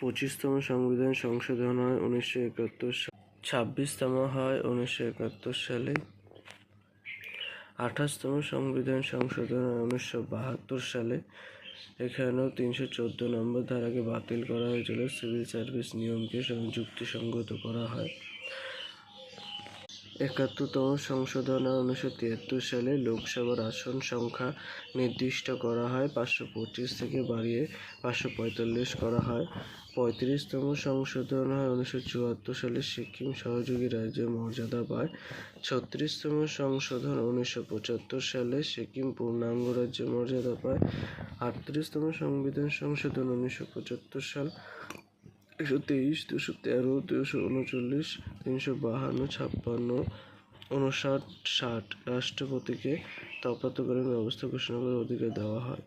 25তম সংবিধান সংশোধন হয় 1971 সালে। 26তম হয় 1971 সালে। 28তম সংবিধান সংশোধন হয় 1972 সালে। এখানেও 314 নম্বর ধারাকে বাতিল করা হয়েছিল। সিভিল সার্ভিস নিয়মকে যুক্তিসঙ্গত করা হয়। 71তম সংশোধন হয় 1973 সালে। লোকসভার আসন সংখ্যা নির্দিষ্ট করা হয়, 525 থেকে বাড়িয়ে 545 করা হয়। 35তম সংশোধন হয় 1974 সালে। সিকিম সহযোগী রাজ্যের মর্যাদা পায়। 36তম সংশোধন 1975 সালে। সিকিম পূর্ণাঙ্গ রাজ্যের মর্যাদা পায়। 38তম সংবিধান সংশোধন 1975 সাল। 123, 213, 239, 352, 56, 59, 60 রাষ্ট্রপতিকে তফাতকালীন ব্যবস্থা ঘোষণা করার অধিকার দেওয়া হয়।